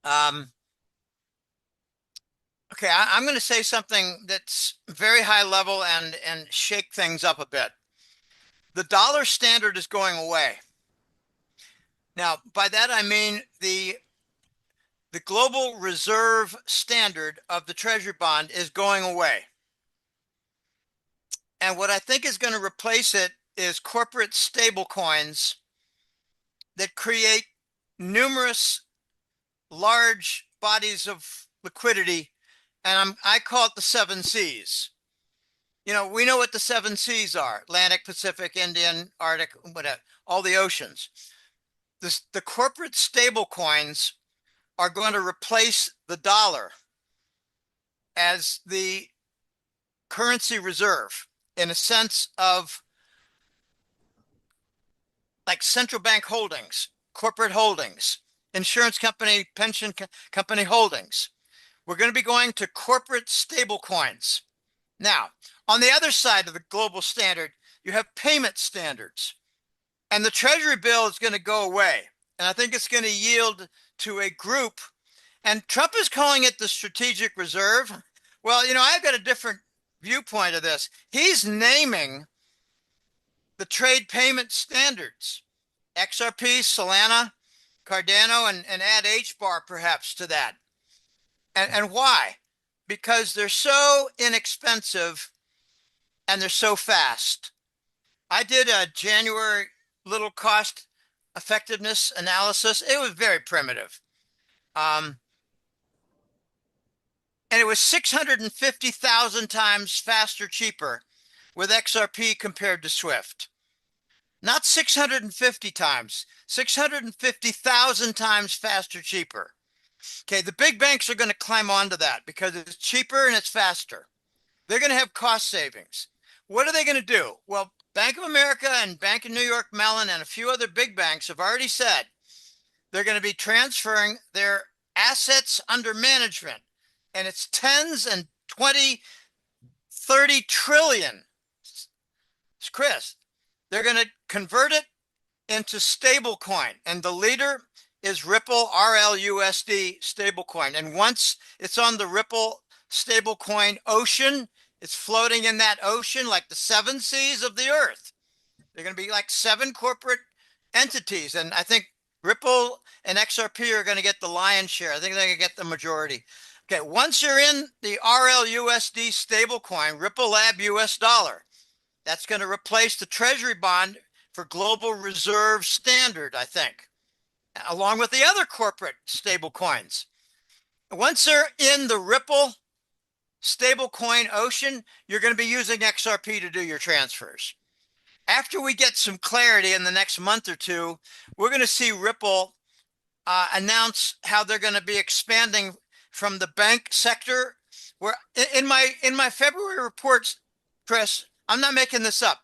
Um, okay, I'm going to say something that's very high level and shake things up a bit. The dollar standard is going away. Now, by that I mean the global reserve standard of the treasury bond is going away. And what I think is going to replace it is corporate stable coins that create numerous large bodies of liquidity. And I call it the seven C's. You know, we know what the seven C's are: Atlantic, Pacific, Indian, Arctic, whatever, all the oceans. The corporate stable coins are going to replace the dollar as the currency reserve in a sense of like central bank holdings, corporate holdings, insurance company, pension company holdings. We're going to be going to corporate stable coins. Now, on the other side of the global standard, you have payment standards. And the treasury bill is going to go away. And I think it's going to yield to a group. And Trump is calling it the strategic reserve. Well, you know, I've got a different viewpoint of this. He's naming the trade payment standards: XRP, Solana, Cardano, and add HBAR perhaps to that. And why? Because they're so inexpensive and they're so fast. I did a January little cost effectiveness analysis. It was very primitive. Um, and it was 650,000 times faster, cheaper with XRP compared to Swift. Not 650 times, 650,000 times faster, cheaper. Okay, the big banks are going to climb onto that because it's cheaper and it's faster. They're going to have cost savings. What are they going to do? Well, Bank of America and Bank of New York Mellon and a few other big banks have already said they're going to be transferring their assets under management, and it's tens and 20, 30 trillion. Chris, they're going to convert it into stable coin, and the leader is Ripple RLUSD stablecoin. And once it's on the Ripple stablecoin ocean, it's floating in that ocean like the seven seas of the earth. They're going to be like seven corporate entities. And I think Ripple and XRP are going to get the lion's share. I think they're going to get the majority. Okay, once you're in the RLUSD stablecoin, Ripple Lab US dollar, that's going to replace the treasury bond for global reserve standard, I think, along with the other corporate stable coins. Once they're in the Ripple stablecoin ocean, you're going to be using XRP to do your transfers. After we get some clarity in the next month or two, we're going to see Ripple announce how they're going to be expanding from the bank sector. Where in my February reports, Chris, I'm not making this up.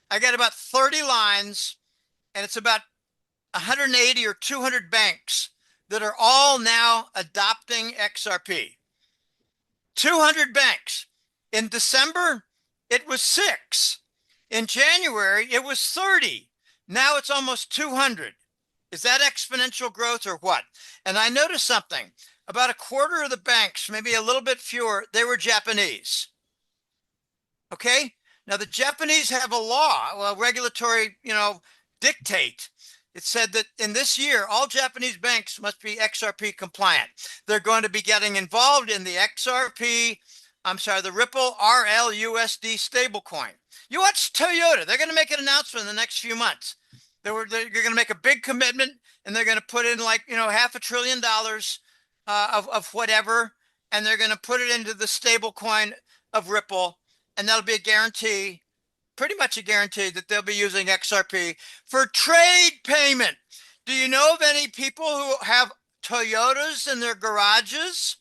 I got about 30 lines, and it's about 180 or 200 banks that are all now adopting XRP. 200 banks. In December, it was 6. In January, it was 30. Now it's almost 200. Is that exponential growth or what? And I noticed something. About a quarter of the banks, maybe a little bit fewer, they were Japanese. Okay? Now the Japanese have a law, well, regulatory, dictate. It said that in this year, all Japanese banks must be XRP compliant. They're going to be getting involved in the the Ripple RLUSD stablecoin. You watch Toyota, they're going to make an announcement in the next few months. They're going to make a big commitment, and they're going to put in like, $500 billion of whatever, and they're going to put it into the stablecoin of Ripple, and that'll be a guarantee, pretty much a guarantee that they'll be using XRP for trade payment. Do you know of any people who have Toyotas in their garages,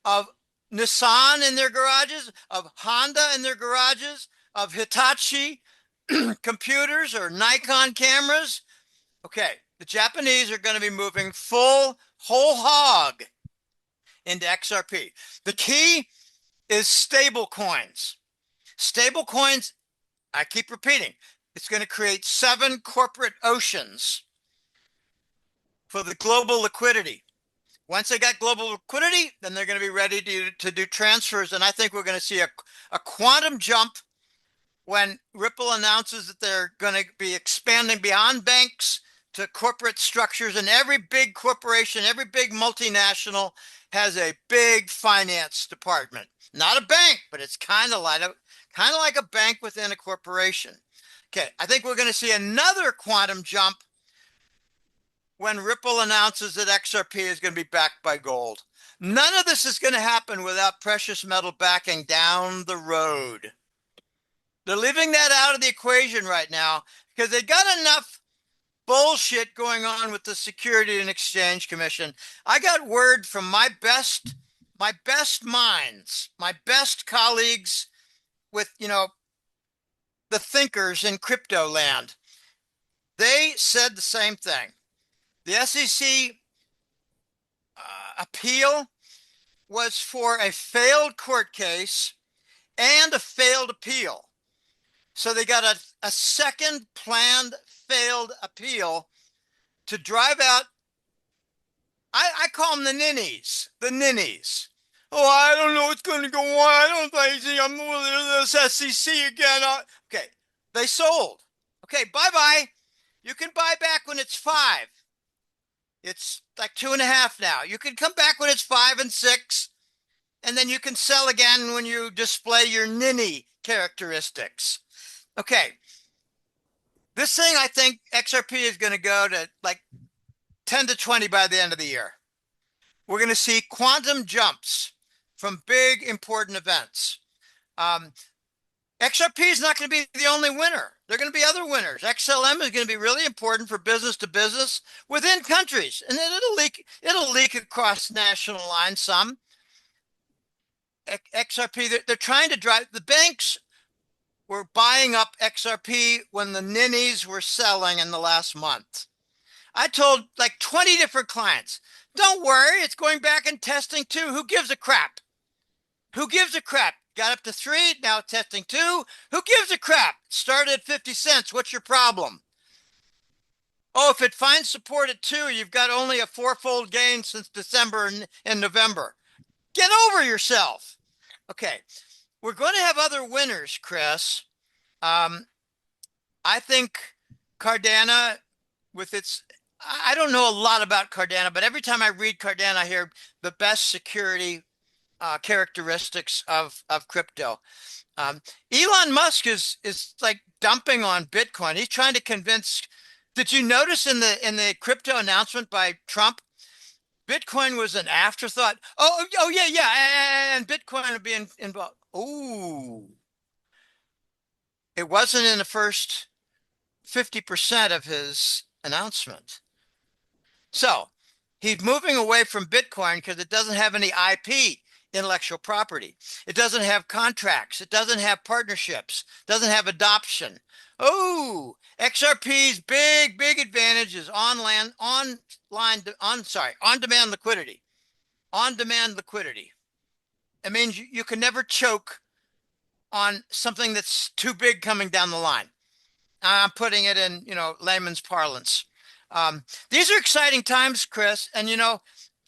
of Nissan in their garages, of Honda in their garages, of Hitachi computers or Nikon cameras? Okay, the Japanese are going to be moving whole hog into XRP. The key is stable coins. Stable coins, I keep repeating, it's going to create 7 corporate oceans for the global liquidity. Once they got global liquidity, then they're going to be ready to do transfers. And I think we're going to see a quantum jump when Ripple announces that they're going to be expanding beyond banks to corporate structures. And every big corporation, every big multinational has a big finance department. Not a bank, but it's kind of like a bank within a corporation. Okay, I think we're going to see another quantum jump when Ripple announces that XRP is going to be backed by gold. None of this is going to happen without precious metal backing down the road. They're leaving that out of the equation right now because they got enough bullshit going on with the Security and Exchange Commission. I got word from my best minds, my best colleagues with, the thinkers in crypto land. They said the same thing. The SEC appeal was for a failed court case and a failed appeal. So they got a second planned failed appeal to drive out, I call them the ninnies, Oh, I don't know what's going to go on. I don't think I'm with this SEC again. Okay, they sold. Okay, bye-bye. You can buy back when it's 5. It's like 2.5 now. You can come back when it's 5 and 6, and then you can sell again when you display your ninny characteristics. Okay. This thing, I think XRP is going to go to like 10 to 20 by the end of the year. We're going to see quantum jumps from big important events. XRP is not going to be the only winner. There are going to be other winners. XLM is going to be really important for business to business within countries, and then it'll leak across national lines some. XRP, they're trying to drive the banks. Were buying up XRP when the ninnies were selling in the last month. I told like 20 different clients, don't worry, it's going back and testing 2. Who gives a crap? Who gives a crap? Got up to 3, now testing 2. Who gives a crap? Started at 50 cents. What's your problem? Oh, if it finds support at 2, you've got only a 4-fold gain since December and November. Get over yourself. Okay. We're going to have other winners, Chris. I think Cardano with its, I don't know a lot about Cardano, but every time I read Cardano, I hear the best security characteristics of crypto. Elon Musk is like dumping on Bitcoin. He's trying to convince. Did you notice in the crypto announcement by Trump, Bitcoin was an afterthought? Oh yeah, and Bitcoin would be involved. Oh, it wasn't in the first 50% of his announcement. So he's moving away from Bitcoin because it doesn't have any IP, intellectual property. It doesn't have contracts. It doesn't have partnerships. Doesn't have adoption. Oh, XRP's big advantage is on-demand liquidity. On-demand liquidity. It means you can never choke on something that's too big coming down the line. I'm putting it in, layman's parlance. These are exciting times, Chris. And,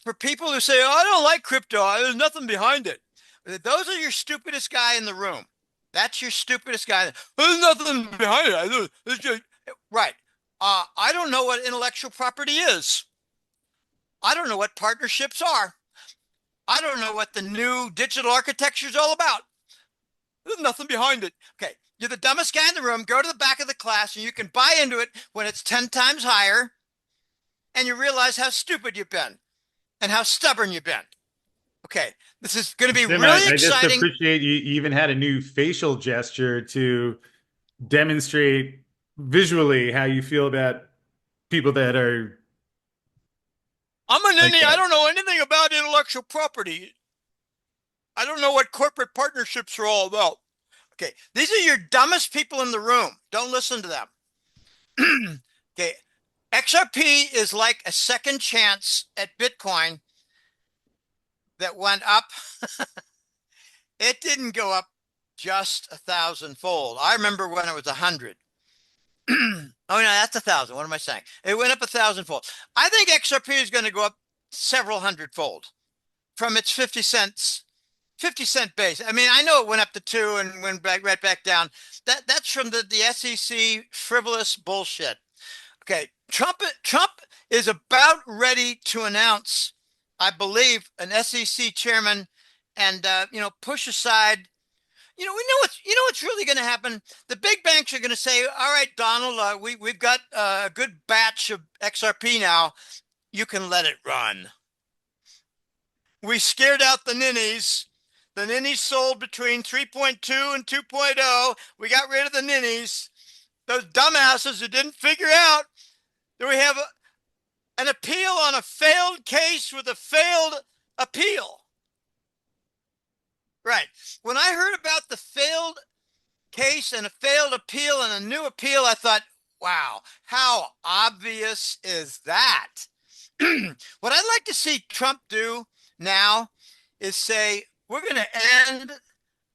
for people who say, oh, I don't like crypto, there's nothing behind it. Those are your stupidest guy in the room. That's your stupidest guy. There's nothing behind it. It's just, right. I don't know what intellectual property is. I don't know what partnerships are. I don't know what the new digital architecture is all about. There's nothing behind it. Okay, you're the dumbest guy in the room. Go to the back of the class and you can buy into it when it's 10 times higher, and you realize how stupid you've been and how stubborn you've been. Okay, this is going to be Tim, really I just exciting. appreciate you even had a new facial gesture to demonstrate visually how you feel about people that are I'm an like indie. I that. don't know anything about intellectual property. I don't know what corporate partnerships are all about. Okay, these are your dumbest people in the room. Don't listen to them. Okay, XRP is like a second chance at Bitcoin that went up. It didn't go up just 1,000-fold. I remember when it was 100. Oh no, that's 1,000. What am I saying? It went up 1,000-fold. I think XRP is going to go up several hundredfold from its 50 cent base. I mean, I know it went up to 2 and went right back down. That's from the SEC frivolous bullshit. Okay, Trump is about ready to announce, I believe, an SEC chairman, and push aside. What's really going to happen. The big banks are going to say, "All right, Donald, we've got a good batch of XRP now. You can let it run." We scared out the ninnies. The ninnies sold between 3.2 and 2.0. We got rid of the ninnies. Those dumbasses who didn't figure out that we have an appeal on a failed case with a failed appeal. Right. When I heard about the failed case and a failed appeal and a new appeal, I thought, wow, how obvious is that? What I'd like to see Trump do now is say, we're going to end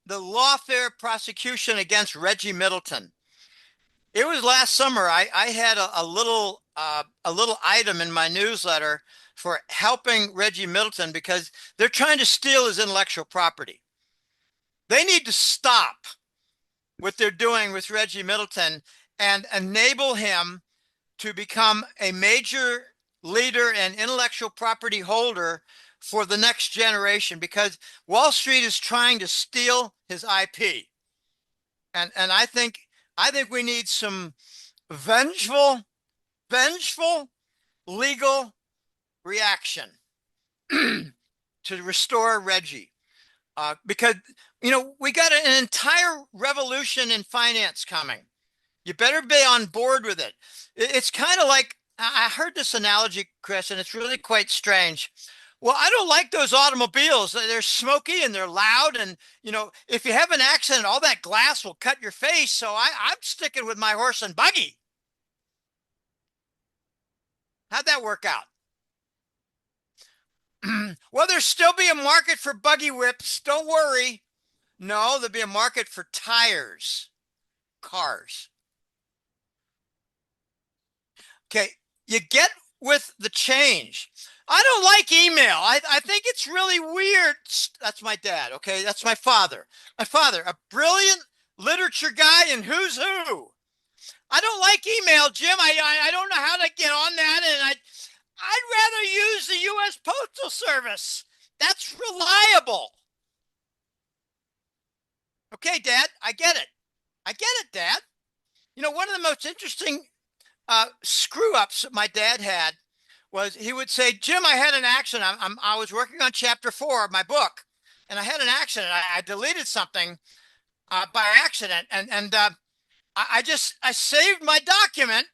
the lawfare prosecution against Reggie Middleton. It was last summer. I had a little item in my newsletter for helping Reggie Middleton because they're trying to steal his intellectual property. They need to stop what they're doing with Reggie Middleton and enable him to become a major leader and intellectual property holder for the next generation, because Wall Street is trying to steal his IP. And I think we need some vengeful legal reaction to restore Reggie. Because, we got an entire revolution in finance coming. You better be on board with it. It's kind of like, I heard this analogy, Chris, and it's really quite strange. Well, I don't like those automobiles. They're smoky and they're loud. And, if you have an accident, all that glass will cut your face. So I'm sticking with my horse and buggy. How'd that work out? Well, there'll still be a market for buggy whips. Don't worry. No, there'll be a market for tires, cars. Okay, you get with the change. I don't like email. I think it's really weird. That's my dad, okay? That's my father. My father, a brilliant literature guy in Who's Who. I don't like email, Jim. I don't know how to get on that, and I'd rather use the U.S. Postal Service. That's reliable. Okay, Dad, I get it. I get it, Dad. One of the most interesting screw ups that my dad had was he would say, Jim, I had an accident. I was working on chapter 4 of my book, and I had an accident. I deleted something by accident, and I saved my document,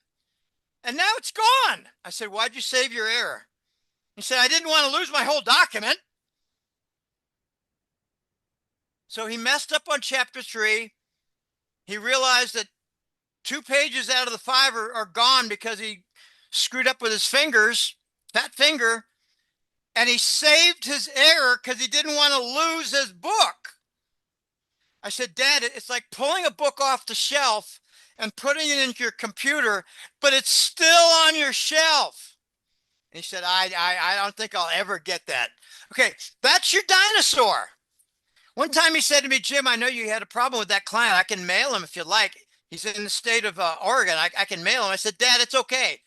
and now it's gone. I said, why'd you save your error? He said, I didn't want to lose my whole document. So he messed up on chapter 3. He realized that 2 pages out of the 5 are gone because he screwed up with his fingers, fat finger, and he saved his error because he didn't want to lose his book. I said, Dad, it's like pulling a book off the shelf and putting it into your computer, but it's still on your shelf. And he said, I don't think I'll ever get that. Okay, that's your dinosaur. One time he said to me, Jim, I know you had a problem with that client. I can mail him if you like. He's in the state of Oregon. I can mail him. I said, Dad, it's okay.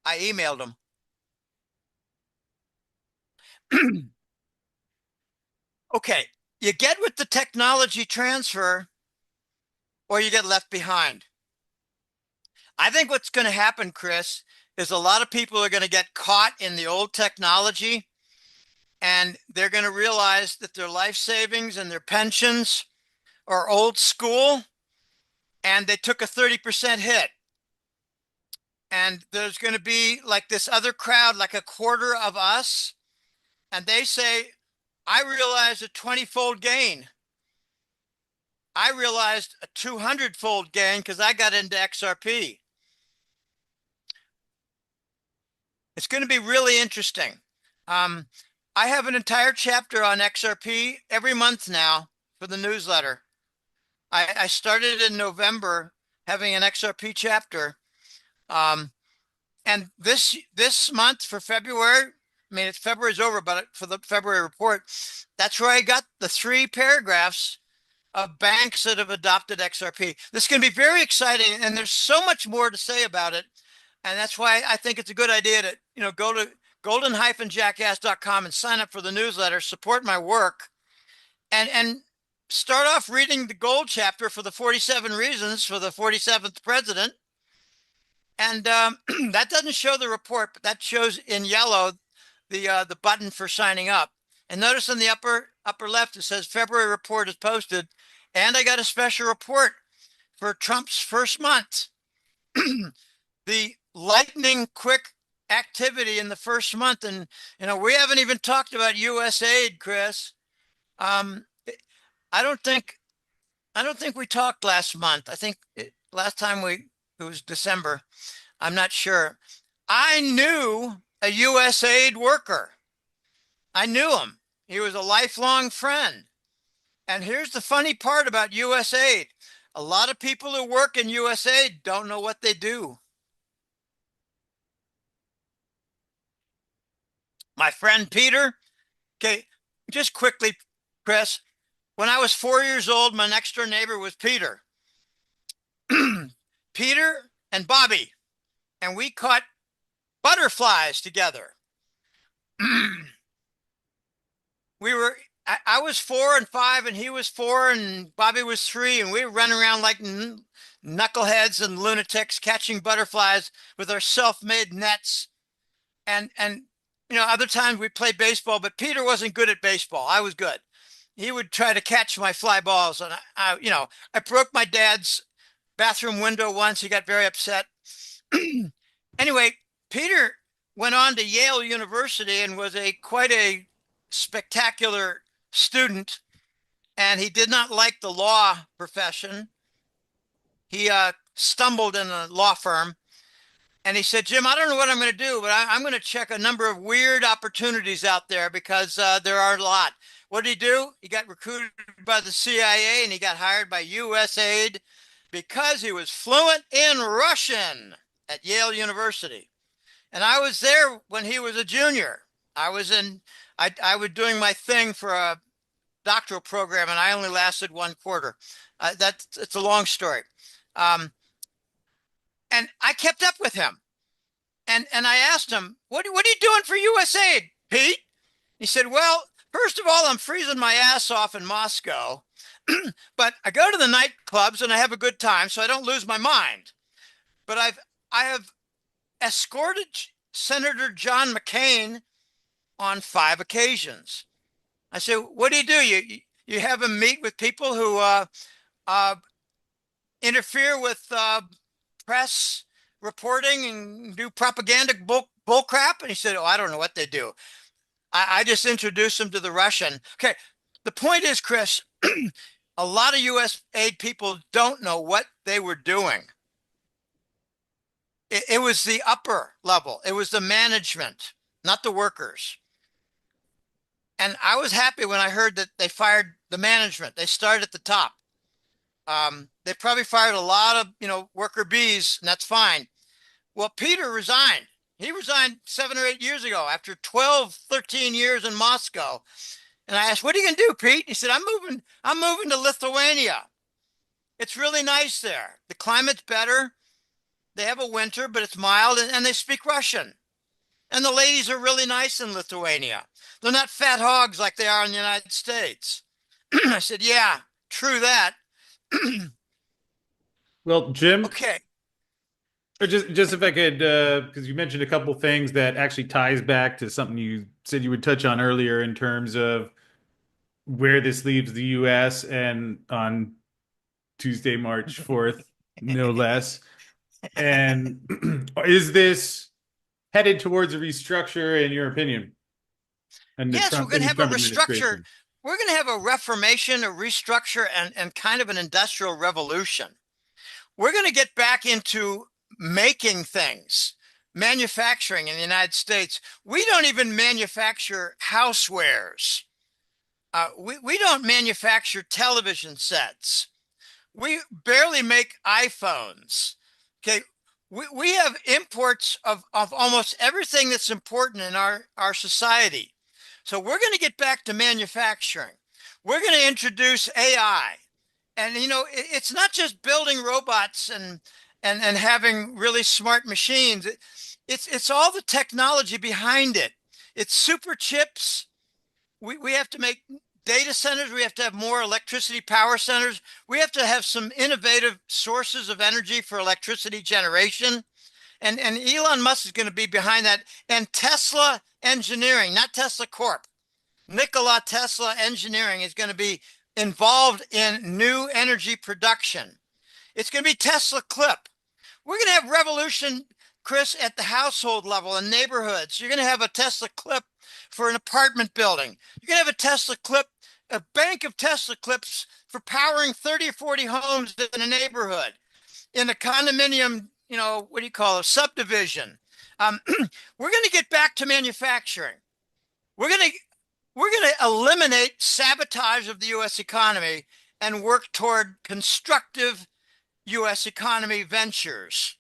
I emailed him. Okay, you get with the technology transfer or you get left behind. I think what's going to happen, Chris, is a lot of people are going to get caught in the old technology, and they're going to realize that their life savings and their pensions are old school, and they took a 30% hit. And there's going to be like this other crowd, like a quarter of us, and they say, I realized a 20-fold gain. I realized a 200-fold gain because I got into XRP. It's going to be really interesting. I have an entire chapter on XRP every month now for the newsletter. I started in November having an XRP chapter. And this month for February, I mean, February's over, but for the February report, that's where I got the 3 paragraphs of banks that have adopted XRP. This can be very exciting, and there's so much more to say about it. And that's why I think it's a good idea to, go to golden-jackass.com and sign up for the newsletter, support my work, and start off reading the gold chapter for the 47 reasons for the 47th president. And that doesn't show the report, but that shows in yellow the button for signing up. And notice in the upper left, it says February report is posted. And I got a special report for Trump's first month. The lightning quick activity in the first month. And, we haven't even talked about US aid, Chris. I don't think we talked last month. I think last time it was December. I'm not sure. I knew a US aid worker. I knew him. He was a lifelong friend. And here's the funny part about US aid. A lot of people who work in US aid don't know what they do. My friend Peter, okay, just quickly, Chris, when I was 4 years old, my next door neighbor was Peter. Peter and Bobby, and we caught butterflies together. I was 4 and 5, and he was 4, and Bobby was 3, and we were running around like knuckleheads and lunatics catching butterflies with our self-made nets. And other times we played baseball, but Peter wasn't good at baseball. I was good. He would try to catch my fly balls, and I broke my dad's bathroom window once. He got very upset. Anyway, Peter went on to Yale University and was quite a spectacular student, and he did not like the law profession. He stumbled in a law firm, and he said, Jim, I don't know what I'm going to do, but I'm going to check a number of weird opportunities out there because there are a lot. What did he do? He got recruited by the CIA, and he got hired by USAID because he was fluent in Russian at Yale University. And I was there when he was a junior. I was doing my thing for a doctoral program, and I only lasted 1/4. It's a long story. And I kept up with him. And I asked him, what are you doing for USAID, Pete? He said, well, first of all, I'm freezing my ass off in Moscow, but I go to the nightclubs and I have a good time, so I don't lose my mind. But I have escorted Senator John McCain on 5 occasions. I said, what do? You have him meet with people who interfere with press reporting and do propaganda bull crap? And he said, oh, I don't know what they do. I just introduced them to the Russian. Okay, the point is, Chris, a lot of US aid people don't know what they were doing. It was the upper level. It was the management, not the workers. And I was happy when I heard that they fired the management. They started at the top. They probably fired a lot of, worker bees, and that's fine. Well, Peter resigned. He resigned 7 or 8 years ago after 12, 13 years in Moscow. And I asked, what are you going to do, Pete? He said, I'm moving to Lithuania. It's really nice there. The climate's better. They have a winter, but it's mild, and they speak Russian. And the ladies are really nice in Lithuania. They're not fat hogs like they are in the United States. I said, yeah, true that. Well, Jim, Okay. or just if I could, because you mentioned a couple things that actually ties back to something you said you would touch on earlier in terms of where this leaves the U.S. and on Tuesday, March 4th, no less. And is this headed towards a restructure, in your opinion? And Yes, we're going to have a restructure. administration? We're going to have a reformation, a restructure, and kind of an industrial revolution. We're going to get back into making things, manufacturing in the United States. We don't even manufacture housewares. We don't manufacture television sets. We barely make iPhones. Okay, we have imports of almost everything that's important in our society. So we're going to get back to manufacturing. We're going to introduce AI. And it's not just building robots and having really smart machines. It's all the technology behind it. It's super chips. We have to make data centers. We have to have more electricity power centers. We have to have some innovative sources of energy for electricity generation. And Elon Musk is going to be behind that. And Tesla Engineering, not Tesla Corp. Nikola Tesla Engineering is going to be involved in new energy production. It's going to be Tesla Clip. We're going to have revolution, Chris, at the household level in neighborhoods. You're going to have a Tesla Clip for an apartment building. You're going to have a Tesla Clip, a bank of Tesla Clips for powering 30 or 40 homes in a neighborhood, in a condominium, what do you call it, subdivision. We're going to get back to manufacturing. We're going to we're going to eliminate sabotage of the U.S. economy and work toward constructive U.S. economy ventures.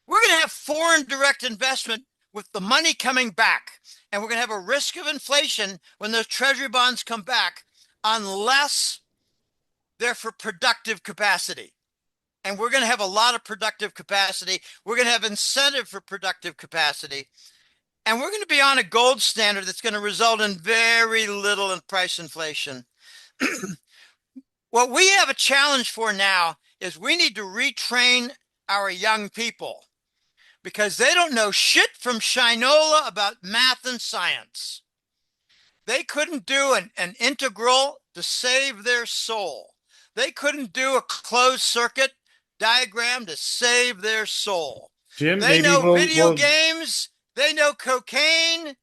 We're going to have foreign direct investment with the money coming back. And we're going to have a risk of inflation when those treasury bonds come back, unless they're for productive capacity. And we're going to have a lot of productive capacity. We're going to have incentive for productive capacity. And we're going to be on a gold standard that's going to result in very little in price inflation. What we have a challenge for now is we need to retrain our young people, because they don't know shit from Shinola about math and science. They couldn't do an integral to save their soul. They couldn't do a closed circuit diagram to save their soul. Jim, They maybe know video we'll games, they know cocaine,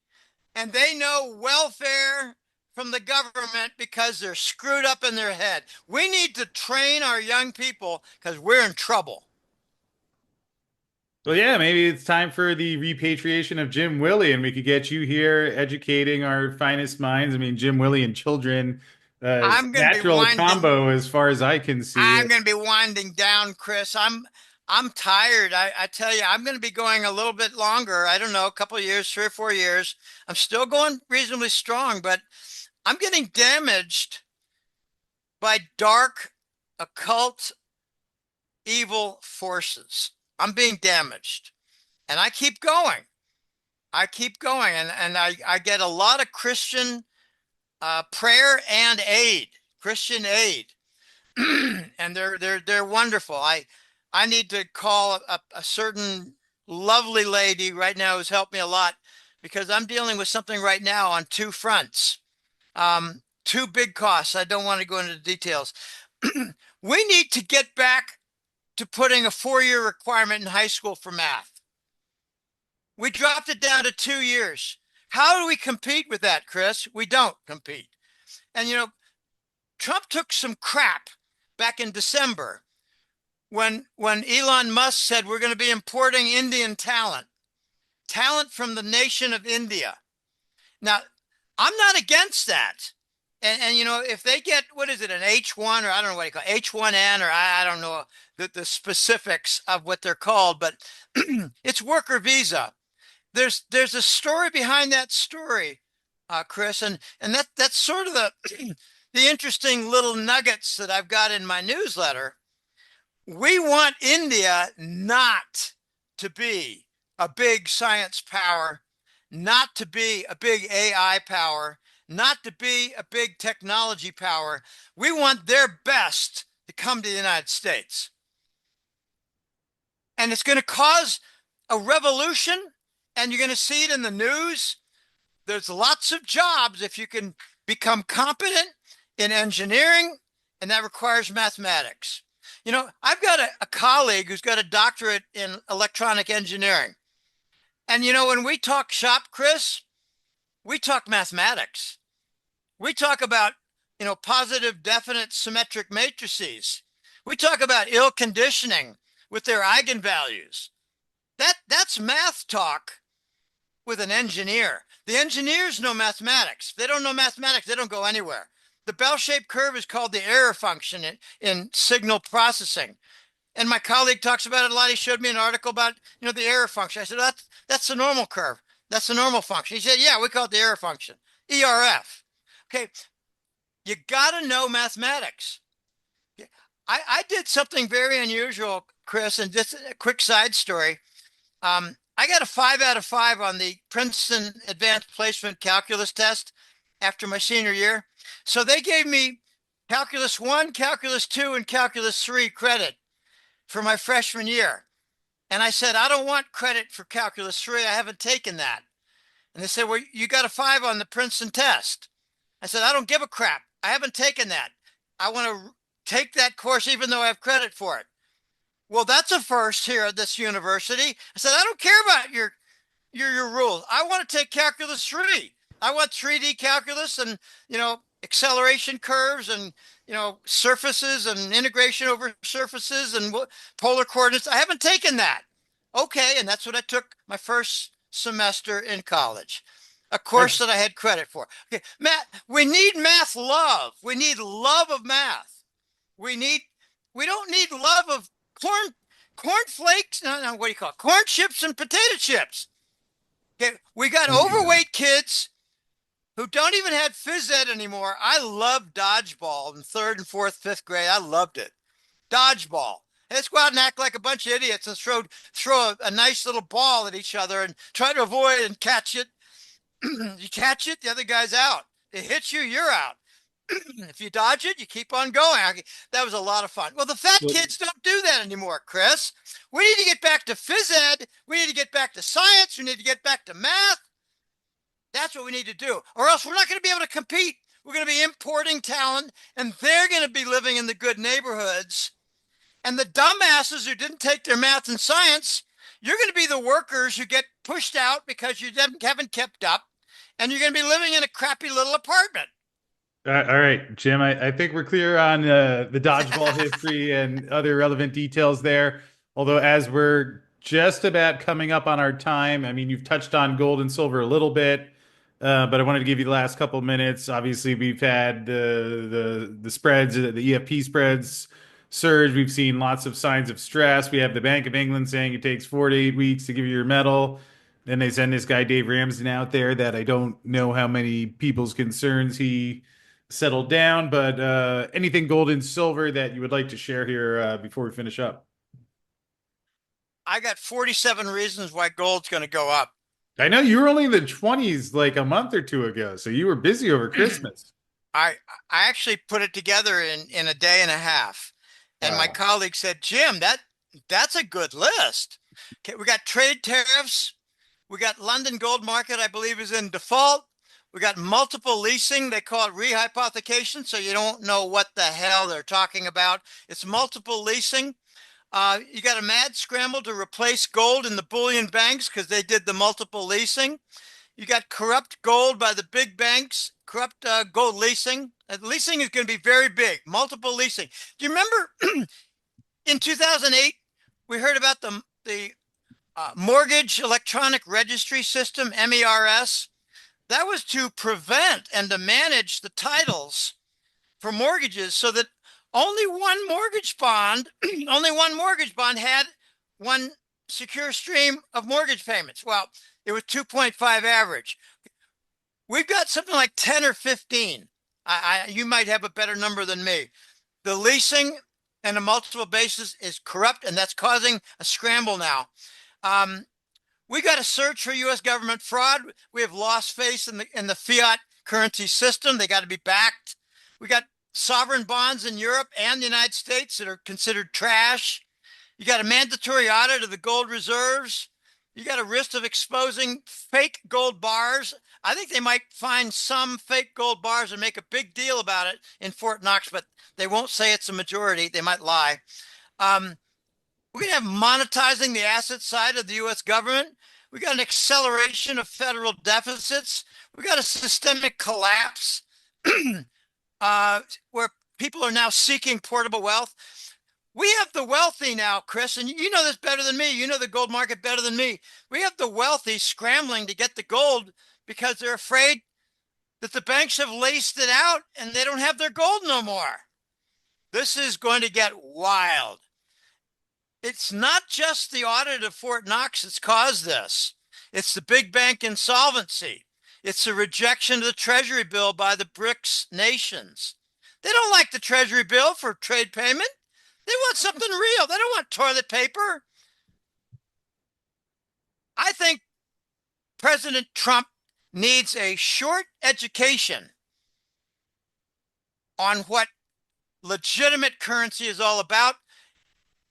and they know welfare from the government because they're screwed up in their head. We need to train our young people because we're in trouble. well, yeah, maybe it's time for the repatriation of Jim Willie, and we could get you here educating our finest minds. I mean, Jim Willie and children, I'm going to be natural winding combo as far as I can see. I'm going to be winding down, Chris. I'm tired. I tell you, I'm going to be going a little bit longer. I don't know, a couple of years, 3 or 4 years. I'm still going reasonably strong, but I'm getting damaged by dark, occult, evil forces. I'm being damaged, and I keep going. I keep going, and I get a lot of Christian prayer and aid, Christian aid. And they're wonderful. I need to call a certain lovely lady right now who's helped me a lot, because I'm dealing with something right now on two fronts. Two big costs. I don't want to go into the details. We need to get back to putting a 4-year requirement in high school for math. We dropped it down to 2 years. How do we compete with that, Chris? We don't compete. And Trump took some crap back in December when Elon Musk said we're going to be importing Indian talent from the nation of India. Now, I'm not against that. And if they get, what is it, an H1, or I don't know what you call it, H1N, or I don't know the specifics of what they're called, but it's worker visa. There's a story behind that story, Chris, and that's sort of the interesting little nuggets that I've got in my newsletter. We want India not to be a big science power, not to be a big AI power, not to be a big technology power. We want their best to come to the United States. And it's going to cause a revolution, and you're going to see it in the news. There's lots of jobs if you can become competent in engineering, and that requires mathematics. I've got a colleague who's got a doctorate in electronic engineering. And when we talk shop, Chris, we talk mathematics. We talk about, positive, definite, symmetric matrices. We talk about ill conditioning with their eigenvalues. That's math talk with an engineer. The engineers know mathematics. If they don't know mathematics, they don't go anywhere. The bell-shaped curve is called the error function in signal processing. And my colleague talks about it a lot. He showed me an article about, the error function. I said, that's the normal curve. That's the normal function. He said, yeah, we call it the error function, ERF. Okay, you got to know mathematics. I did something very unusual, Chris, and just a quick side story. I got a 5 out of 5 on the Princeton Advanced Placement Calculus test after my senior year. So they gave me Calculus 1, Calculus 2, and Calculus 3 credit for my freshman year. And I said, I don't want credit for Calculus 3. I haven't taken that. And they said, well, you got a 5 on the Princeton test. I said, I don't give a crap. I haven't taken that. I want to take that course even though I have credit for it. Well, that's a first here at this university. I said, I don't care about your rules. I want to take calculus 3. I want 3D calculus and, acceleration curves and, surfaces and integration over surfaces and polar coordinates. I haven't taken that. Okay. And that's what I took my first semester in college, a course that I had credit for. Okay. Matt, we need math love. We need love of math. We don't need love of corn flakes. No, what do you call it? Corn chips and potato chips. Okay, we got overweight kids who don't even have phys ed anymore. I loved dodgeball in 3rd and 4th, 5th grade. I loved it. Dodgeball. Let's go out and act like a bunch of idiots and throw a nice little ball at each other and try to avoid and catch it. You catch it, the other guy's out. It hits you, you're out. If you dodge it, you keep on going. That was a lot of fun. Well, the fat kids don't do that anymore, Chris. We need to get back to phys ed. We need to get back to science. We need to get back to math. That's what we need to do. Or else we're not going to be able to compete. We're going to be importing talent, and they're going to be living in the good neighborhoods. And the dumbasses who didn't take their math and science, you're going to be the workers who get pushed out because you haven't kept up, and you're going to be living in a crappy little apartment. All right, Jim, I think we're clear on the dodgeball history and other relevant details there. Although, as we're just about coming up on our time, I mean, you've touched on gold and silver a little bit, but I wanted to give you the last couple of minutes. Obviously, we've had the spreads, the EFP spreads surge. We've seen lots of signs of stress. We have the Bank of England saying it takes 4 to 8 weeks to give you your metal. Then they send this guy Dave Ramsden out there that I don't know how many people's concerns he settled down, but anything gold and silver that you would like to share here before we finish up? I got 47 reasons why gold's going to go up. I know you were only in the 20s like a month or two ago, so you were busy over Christmas. I actually put it together in a day and a half. And my colleague said, Jim, that's a good list. Okay, we got trade tariffs. We got London gold market, I believe, is in default. We got multiple leasing. They call it rehypothecation, so you don't know what the hell they're talking about. It's multiple leasing. You got a mad scramble to replace gold in the bullion banks because they did the multiple leasing. You got corrupt gold by the big banks, corrupt gold leasing. Leasing is going to be very big, multiple leasing. Do you remember in 2008, we heard about the mortgage electronic registry system, MERS? That was to prevent and to manage the titles for mortgages so that only one mortgage bond had one secure stream of mortgage payments. Well, it was 2.5 average. We've got something like 10 or 15. You might have a better number than me. The leasing and a multiple basis is corrupt, and that's causing a scramble now. We got to search for U.S. government fraud. We have lost faith in the fiat currency system. They got to be backed. We got sovereign bonds in Europe and the United States that are considered trash. You got a mandatory audit of the gold reserves. You got a risk of exposing fake gold bars. I think they might find some fake gold bars and make a big deal about it in Fort Knox, but they won't say it's a majority. They might lie. We're going to have monetizing the asset side of the U.S. government. We got an acceleration of federal deficits. We got a systemic collapse where people are now seeking portable wealth. We have the wealthy now, Chris, and you know this better than me. You know the gold market better than me. We have the wealthy scrambling to get the gold because they're afraid that the banks have laced it out and they don't have their gold no more. This is going to get wild. It's not just the audit of Fort Knox that's caused this. It's the big bank insolvency. It's the rejection of the Treasury bill by the BRICS nations. They don't like the Treasury bill for trade payment. They want something real. They don't want toilet paper. I think President Trump needs a short education on what legitimate currency is all about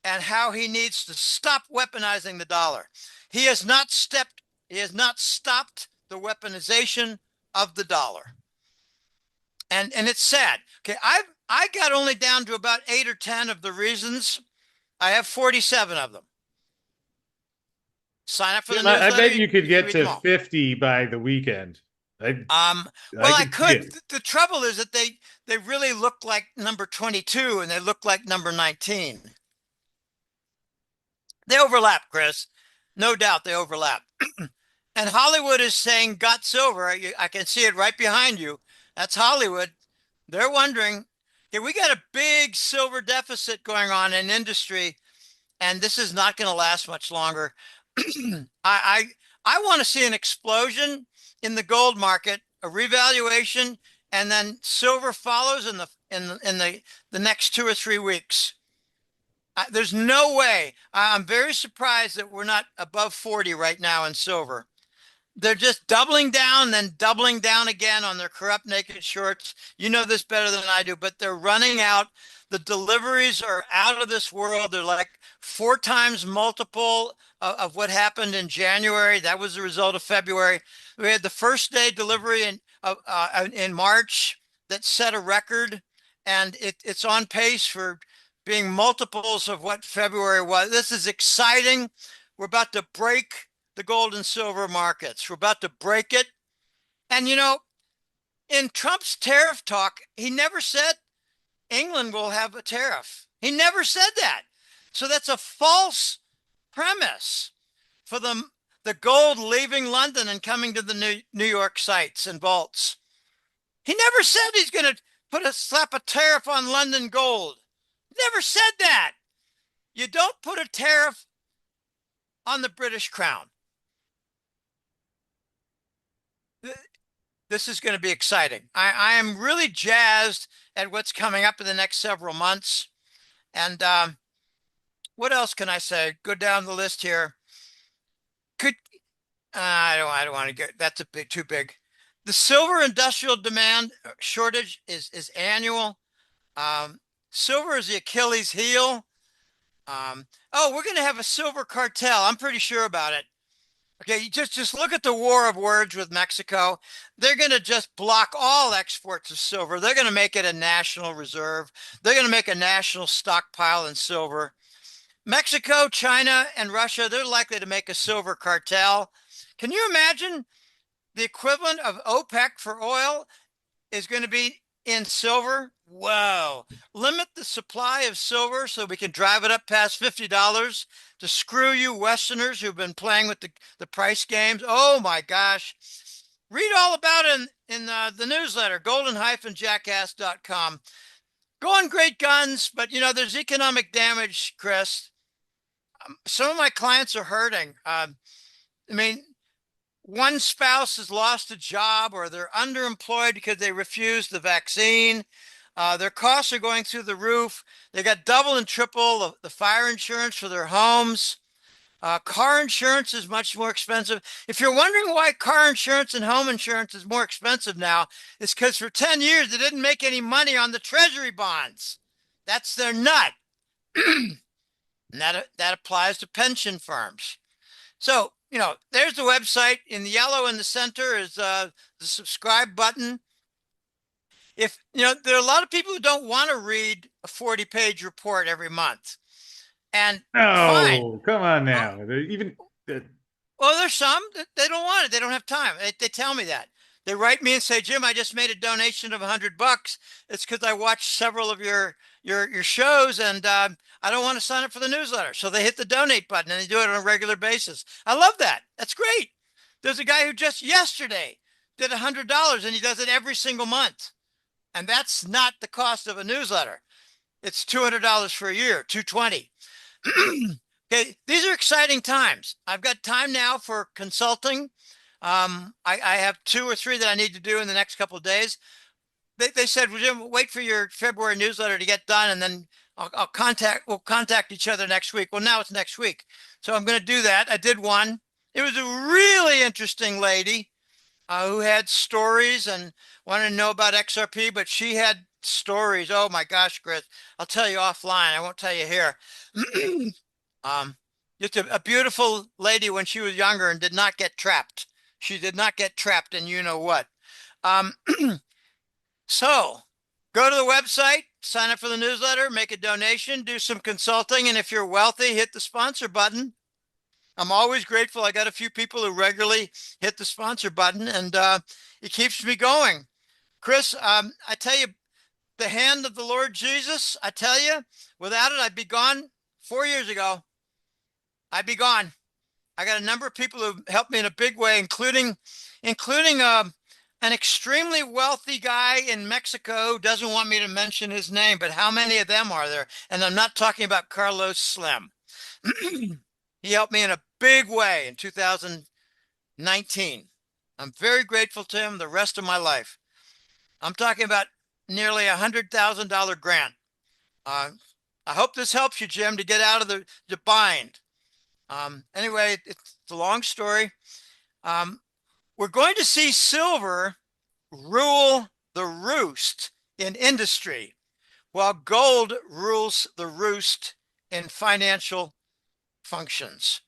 and how he needs to stop weaponizing the dollar. He has not stopped the weaponization of the dollar. And it's sad. Okay, I got only down to about 8 or 10 of the reasons. I have 47 of them. Sign up for the newsletter. I bet you could get to them all. 50 by the weekend. Well, I could. The trouble is that they really look like number 22 and they look like number 19. They overlap, Chris. No doubt they overlap. And Hollywood is saying got silver. I can see it right behind you. That's Hollywood. They're wondering, okay, we got a big silver deficit going on in industry, and this is not going to last much longer. I want to see an explosion in the gold market, a revaluation, and then silver follows in the next 2 or 3 weeks. There's no way. I'm very surprised that we're not above 40 right now in silver. They're just doubling down, then doubling down again on their corrupt naked shorts. You know this better than I do, but they're running out. The deliveries are out of this world. They're like 4 times multiple of what happened in January. That was the result of February. We had the first day delivery in March that set a record, and it's on pace for being multiples of what February was. This is exciting. We're about to break the gold and silver markets. We're about to break it. And you know, in Trump's tariff talk, he never said England will have a tariff. He never said that. So that's a false premise for the gold leaving London and coming to the New York sites and vaults. He never said he's going to slap a tariff on London gold. Never said that. You don't put a tariff on the British crown. This is going to be exciting. I am really jazzed at what's coming up in the next several months. And what else can I say? Go down the list here. I don't want to get, that's too big. The silver industrial demand shortage is annual. Silver is the Achilles heel. We're going to have a silver cartel. I'm pretty sure about it. Okay, just look at the war of words with Mexico. They're going to just block all exports of silver. They're going to make it a national reserve. They're going to make a national stockpile in silver. Mexico, China, and Russia, they're likely to make a silver cartel. Can you imagine the equivalent of OPEC for oil is going to be in silver? Whoa. Limit the supply of silver so we can drive it up past $50 to screw you Westerners who've been playing with the price games. Oh my gosh. Read all about it in the newsletter, golden-jackass.com. Going great guns, but you know, there's economic damage, Chris. Some of my clients are hurting. I mean, one spouse has lost a job or they're underemployed because they refused the vaccine. Their costs are going through the roof. They got double and triple the fire insurance for their homes. Car insurance is much more expensive. If you're wondering why car insurance and home insurance is more expensive now, it's because for 10 years they didn't make any money on the treasury bonds. That's their nut. And that applies to pension firms. So, you know, there's the website. In the yellow in the center is the subscribe button. If, you know, there are a lot of people who don't want to read a 40-page report every month. And fine. Come on now. Well, there's some that they don't want it. They don't have time. They tell me that. They write me and say, Jim, I just made a donation of $100. It's because I watched several of your shows and I don't want to sign up for the newsletter. So they hit the donate button and they do it on a regular basis. I love that. That's great. There's a guy who just yesterday did $100 and he does it every single month. And that's not the cost of a newsletter. It's $200 for a year, $220. Okay, these are exciting times. I've got time now for consulting. I have two or three that I need to do in the next couple of days. They said, well, Jim, wait for your February newsletter to get done, and then we'll contact each other next week. Well, now it's next week. So I'm going to do that. I did one. It was a really interesting lady who had stories and wanted to know about XRP, but she had stories. Oh my gosh, Chris, I'll tell you offline. I won't tell you here. um, just a beautiful lady when she was younger and did not get trapped. She did not get trapped in you know what. Um, so go to the website, sign up for the newsletter, make a donation, do some consulting, and if you're wealthy, hit the sponsor button. I'm always grateful. I got a few people who regularly hit the sponsor button, and it keeps me going. Chris, I tell you, the hand of the Lord Jesus, I tell you, without it, I'd be gone 4 years ago. I'd be gone. I got a number of people who helped me in a big way, including an extremely wealthy guy in Mexico who doesn't want me to mention his name, but how many of them are there? And I'm not talking about Carlos Slim. He helped me in a big way in 2019. I'm very grateful to him the rest of my life. I'm talking about nearly $100,000 grant. I hope this helps you, Jim, to get out of the bind. Anyway, it's a long story. We're going to see silver rule the roost in industry, while gold rules the roost in financial functions.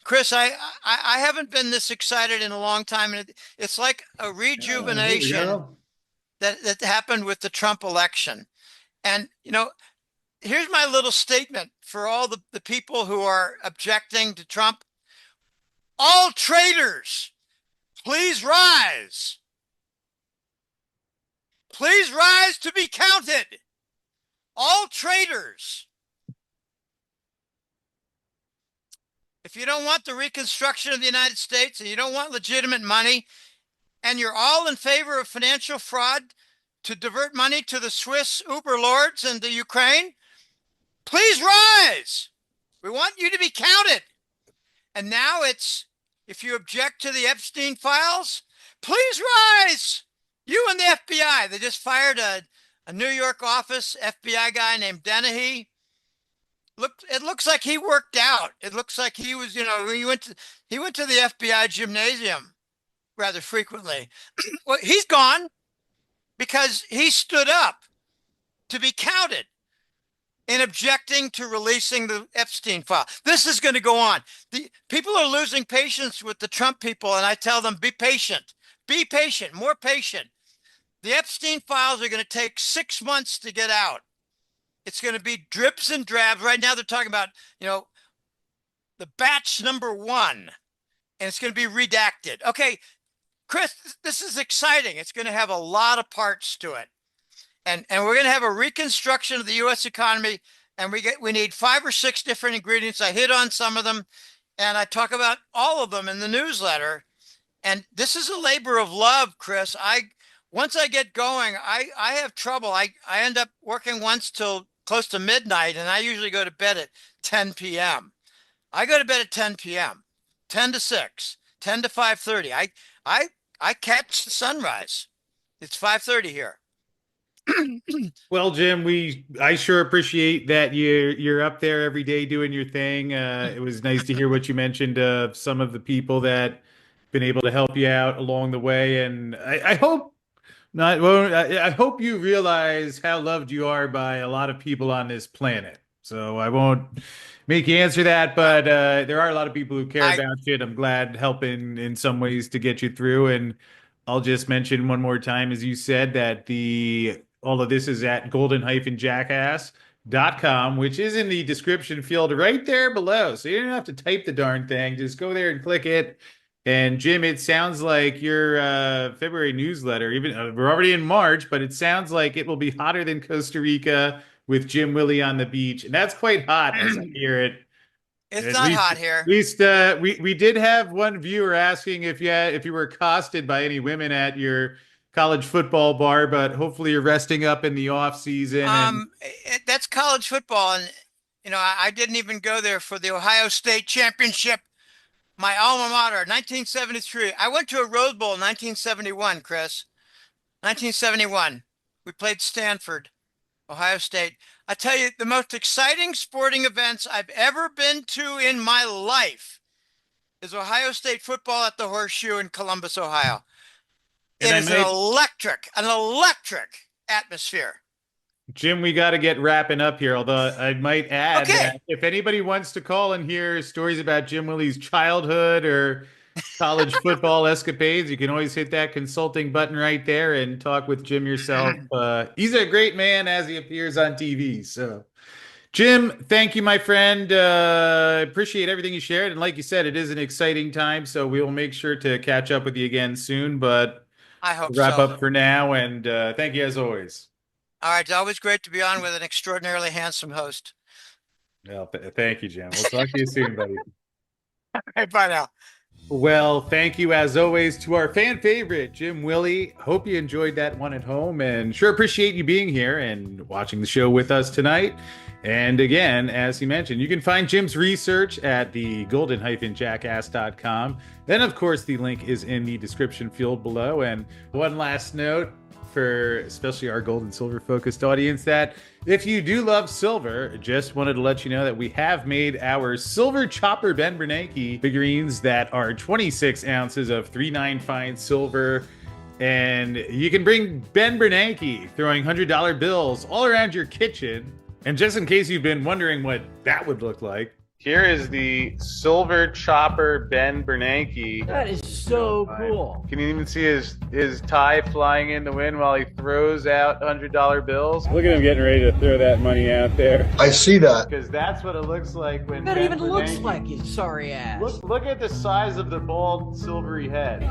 Chris, I haven't been this excited in a long time, and it's like a rejuvenation that happened with the Trump election. And here's my little statement for all the people who are objecting to Trump. All traitors, please rise. Please rise to be counted. All traitors. If you don't want the reconstruction of the United States and you don't want legitimate money, and you're all in favor of financial fraud to divert money to the Swiss Uber lords and the Ukraine, please rise. We want you to be counted. And now it's, if you object to the Epstein files, please rise. You and the FBI. They just fired a New York office FBI guy named Dennehy. It looks like he worked out. It looks like he was, he went to the FBI gymnasium rather frequently. Well, he's gone because he stood up to be counted in objecting to releasing the Epstein file. This is going to go on. The people are losing patience with the Trump people, and I tell them, be patient, more patient. The Epstein files are going to take 6 months to get out. It's going to be drips and drabs. Right now they're talking about, the batch number 1, and it's going to be redacted. Okay, Chris, this is exciting. It's going to have a lot of parts to it. And we're going to have a reconstruction of the U.S. economy, and we need 5 or 6 different ingredients. I hit on some of them, and I talk about all of them in the newsletter. And this is a labor of love, Chris. Once I get going, I have trouble. I end up working once till close to midnight, and I usually go to bed at 10 p.m. I go to bed at 10 p.m., 10 to 6, 10 to 5:30. I catch the sunrise. It's 5:30 here. Well, Jim, I sure appreciate that you're up there every day doing your thing. It was nice to hear what you mentioned of some of the people that been able to help you out along the way, and I hope not. Well, I hope you realize how loved you are by a lot of people on this planet. So I won't make you answer that, but there are a lot of people who care about you, and I'm glad helping in some ways to get you through. And I'll just mention one more time, as you said, that all of this is at golden-jackass.com, which is in the description field right there below. So you don't have to type the darn thing. Just go there and click it. And Jim, it sounds like your February newsletter, even we're already in March, but it sounds like it will be hotter than Costa Rica with Jim Willie on the beach. And that's quite hot as I hear it. It's not hot here. At least we did have one viewer asking if you were accosted by any women at your college football bar, but hopefully you're resting up in the off season. That's college football, and I didn't even go there for the Ohio State Championship, my alma mater, 1973. I went to a Rose Bowl in 1971, Chris. 1971. We played Stanford, Ohio State. I tell you, the most exciting sporting events I've ever been to in my life is Ohio State football at the Horseshoe in Columbus, Ohio. It is an electric atmosphere. Jim, we got to get wrapping up here. Although I might add that if anybody wants to call and hear stories about Jim Willie's childhood or college football escapades, you can always hit that consulting button right there and talk with Jim yourself. He's a great man as he appears on TV. So, Jim, thank you, my friend. Appreciate everything you shared. And like you said, it is an exciting time. So we will make sure to catch up with you again soon. But I hope we'll wrap up for now. And thank you as always. All right. It's always great to be on with an extraordinarily handsome host. Well, thank you, Jim. We'll talk to you soon, buddy. All right, bye now. Well, thank you as always to our fan favorite, Jim Willie. Hope you enjoyed that one at home and sure appreciate you being here and watching the show with us tonight. And again, as he mentioned, you can find Jim's research at the golden-jackass.com. Then, of course, the link is in the description field below. And one last note for especially our gold and silver focused audience, that if you do love silver, just wanted to let you know that we have made our silver chopper Ben Bernanke figurines that are 26 ounces of 3/9 fine silver. And you can bring Ben Bernanke throwing $100 bills all around your kitchen. And just in case you've been wondering what that would look like, here is the silver chopper Ben Bernanke. That is so cool. Can you even see his tie flying in the wind while he throws out $100 bills? Look at him getting ready to throw that money out there. I see that. Because that's what it looks like when That Ben even looks Bernanke- like his sorry ass. Look at the size of the bald silvery head.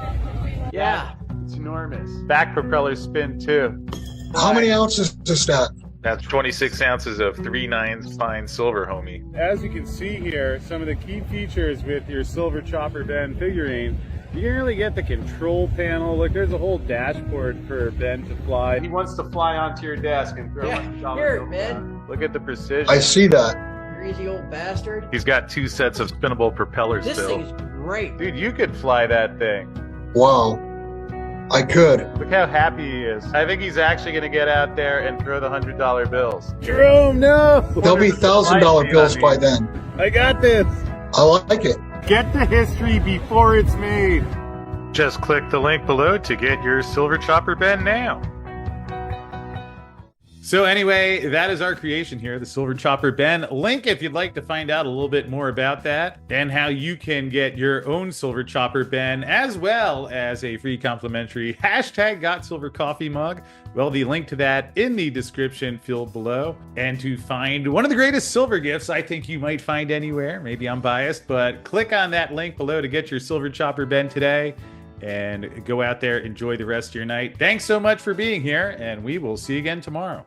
Yeah. It's enormous. Back propeller spin too. How many ounces is that? That's 26 ounces of 3/9 fine silver, homie. As you can see here, some of the key features with your silver chopper Ben figurine, you can really get the control panel. Look, there's a whole dashboard for Ben to fly. He wants to fly onto your desk and throw $100 here, bills Ben. down. Look at the precision. I see that. Greasy old bastard. He's got 2 sets of spinnable propellers This still. thing is great. Dude, you could fly that thing. Wow. I could. Look how happy he is. I think he's actually going to get out there and throw the $100 bills. Jerome, no! There'll be $1,000 bills by then. I got this. I like it. Get the history before it's made. Just click the link below to get your silver chopper Ben now. So anyway, that is our creation here, the Silver Chopper Ben. Link if you'd like to find out a little bit more about that and how you can get your own Silver Chopper Ben, as well as a free complimentary #GotSilver coffee mug. Well, the link to that in the description field below. And to find one of the greatest silver gifts I think you might find anywhere, maybe I'm biased, but click on that link below to get your Silver Chopper Ben today. And go out there, enjoy the rest of your night. Thanks so much for being here, and we will see you again tomorrow.